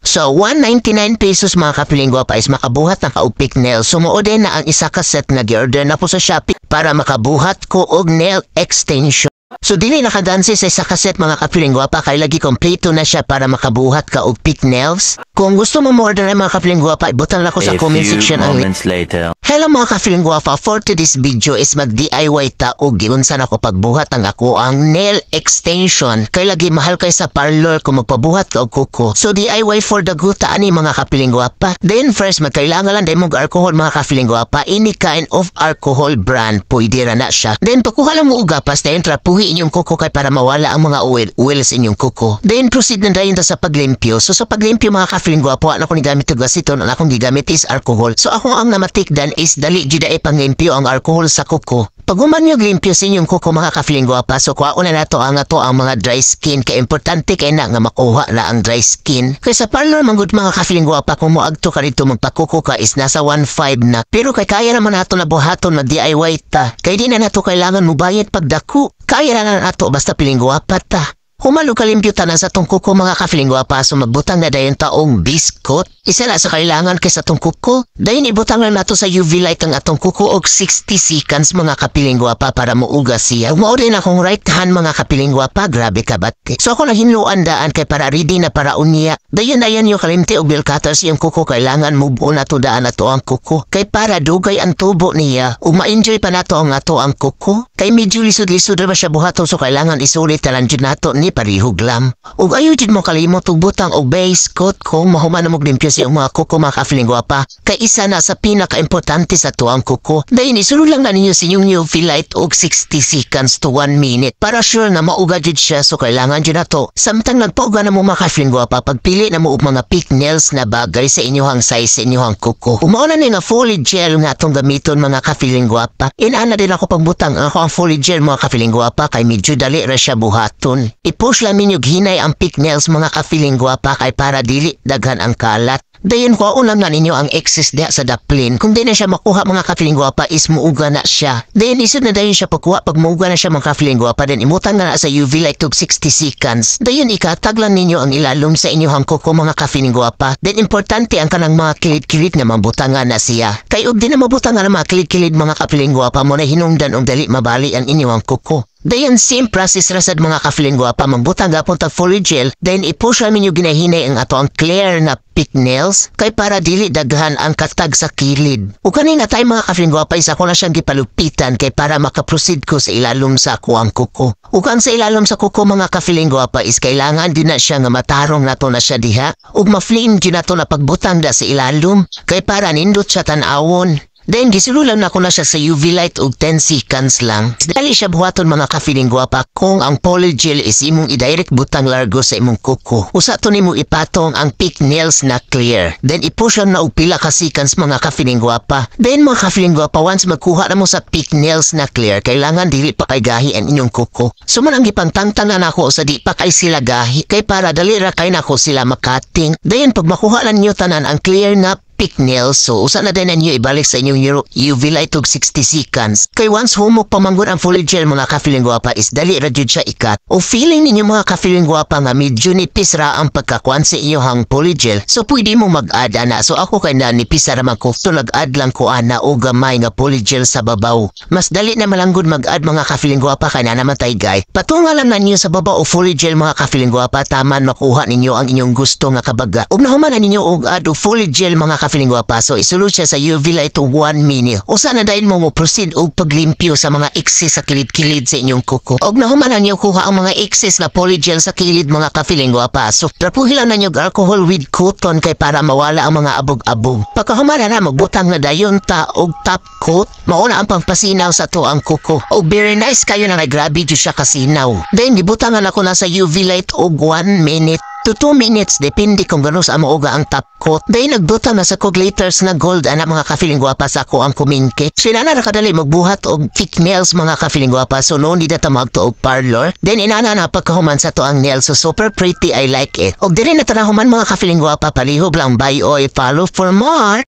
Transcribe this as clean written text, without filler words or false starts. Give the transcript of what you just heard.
So, 199 pesos mga kapiling gwapa is makabuhat ng kaupik nail. Sumuod din na ang isa ka set na gi-order na po sa Shopee para makabuhat ko og nail extension. So dili nakadansi sa isa ka set mga kapiling gwapa kay lagi kompleto na siya para makabuhat ka og pick nails. Kung gusto mo order mga kapiling gwapa, ibutan lang ko sa comment section ang link. Hello mga kapiling gwapa, for today's video is mag-DIY ta og giunsa na ko pagbuhat ang ako ang nail extension. Kay lagi mahal kay sa parlor kung magpabuhat ka og kuko. So DIY for the good ani mga kapiling gwapa. Then first magkailangan lang dahil alcohol mga kapiling gwapa. Any kind of alcohol brand pwede ra na siya. Then pagkuha lang mo og gapas then trapuhi inyong kuko kay para mawala ang mga oil sa inyong kuko. Then proceed na dayon ta sa paglimpyo. So sa paglimpyo mga kapiling gwapa, ako ni gamit og asiton, ang akong gigamit is alcohol. So ako ang namatikdan is dali jud ay panglimpyo ang alcohol sa kuko. Pag human nyo glimpyo sa inyong kuko mga kapiling gwapa, so kuha na nato ang mga dry skin. Kaya importante kay na nga makuha na ang dry skin. Kaya sa parlor manggod mga kapiling gwapa, kung moagto ka rito magpakuko ka is nasa 1.5 na. Pero kay kaya naman nato na buhaton na DIY ta. Kaya di na nato kailangan mubayad pagdako. Kaya na nato basta piling gwapa ta. Humalo kalimpyo tanan sa tong kuko mga kapiling gwapa, so magbutang na dayon taong biskot. Isa na sa kailangan kay sa tong kuko. Dayon ibutang na nato sa UV light ang atong kuko og 60 seconds mga kapiling gwapa para muuga siya. Mao din akong right hand mga kapiling gwapa, grabe ka bate. So ako naghinluan daan kay para ready na para unya. Dayon yung kalimti og bill cutters yung kuko, kailangan move on nato daan nato ang kuko. Kay para dugay ang tubo niya, ug ma-enjoy pa nato ang ato ang kuko. Kay medyo lisod-lisod ra siya buhaton, so kailangan isulit talan jud nato ni parihog lam. Ug ayo jud mo kalimot og butang og base coat kung mahuman mo limpyo sa mga kuko mga kapiling gwapa. Kay isa na sa pinaka-importante sa tuang kuko. Dayon isulod lang na ninyo sa inyong UV light og 60 seconds to 1 minute para sure na mauga jud siya, so kailangan jud nato. Samtang nagpauga na mo mga kapiling gwapa, pagpili na mo og mga pick nails na bagay sa inyohang size sa inyohang kuko. Umauna ni nga fully gel nga atong gamiton mga kapiling gwapa. Inana din ako pagbutang ako ang fully gel mga kapiling gwapa kay medyo dali ra siya buhaton. Push lang ninyo hinay ang pick nails mga kapiling gwapa kay para dili daghan ang kalat. Dayon ko unang na ninyo ang excess diha sa daplin. Kung di na siya makuha mga kapiling gwapa is muuga na siya. Dayon isod na dayon siya pagkuha pag muuga na siya mga kapiling gwapa, then imutang na sa UV light og 60 seconds. Dayon ikatag lang ninyo ang ilalom sa inyong kuko mga kapiling gwapa. Then importante ang kanang mga kilid-kilid nga mabutangan na siya. Kay og di na mabutangan ang mga kilid-kilid mga kapiling gwapa mo na hinungdan og dali mabali ang inyong kuko. Dayon same process rasad mga kapiling gwapa, magbutang gapon tag fully gel, then i-push namin yung ginahinay ang ato ang clear na pick nails kay para dili daghan ang katag sa kilid. O kanina tayo mga kapiling gwapa, isa ko na siyang gipalupitan kay para makaproceed ko sa ilalom sa ako ang kuko. O kan sa ilalom sa kuko mga kapiling gwapa is kailangan din na siya nga matarong nato na siya diha ug ma-flame din nato na pagbutang da sa ilalom kay para nindot siya tan-awon. Then gisululan na ko na siya sa UV light og 10 seconds lang. Dali siya buhaton mga kapiling gwapa kung ang polygel is imong i-direct butang largo sa imong kuko. Usa to nimo ipatong ang pick nails na clear. Then i-push na og pila ka seconds mga kapiling gwapa. Then mga kapiling gwapa, once magkuha na mo sa pick nails na clear, kailangan dili pa kay gahi ang inyong kuko. So man ang gipangtangtanan ako sa di pa kay sila gahi kay para dali ra kay nako sila makating. Then pag makuha na ninyo tanan ang clear na pick nails, so usa na din ninyo ibalik sa inyong UV light og 60 seconds. Kay once humok pamanggod ang fully gel mga kapiling gwapa is dali ra jud siya ikat. O feeling ninyo mga kapiling gwapa nga medyo nipis ra ang pagkakuan sa inyong fully gel, so pwede mo mag-add ana. So ako kay na nipis ra man ko, so nag-add lang ko ana o gamay nga fully gel sa babaw. Mas dali na malanggod mag-add mga kapiling gwapa kay na namatay guy. Patunga lang na ninyo sa babaw o fully gel mga kapiling gwapa, taman makuha ninyo ang inyong gusto nga kabaga. Ug nahuman na ninyo og add o fully gel mga kapiling gwapa, so isulod siya sa UV light to 1 minute. O sana dahil mo proceed og paglimpyo sa mga excess sa kilid-kilid sa inyong kuko. Og nahumanan niyo kuha ang mga excess na polygel sa kilid mga kapiling gwapa. So trapuhilan na niyo alcohol with cotton kay para mawala ang mga abog-abog. Pagkahumanan na magbutang na dayon ta og top coat, mauna ang pangpasinaw sa to ang kuko. Og very nice kayo na grabe jud siya kasinaw. Then gibutangan ako na sa UV light og 1 minute to 2 minutes, depende kung gano'n sa amooga ang top coat. Dahil nagbuta na sa glitters na gold ana mga kapiling gwapa sa ako ang kumingke. Sila na nakadali magbuhat og thick nails mga kapiling gwapa, so no need na magto og parlor. Then inana na pagkahuman sa to ang nails, so super pretty, I like it. Og dili na tanahuman mga kapiling gwapa, palihog lang, buy or follow for more.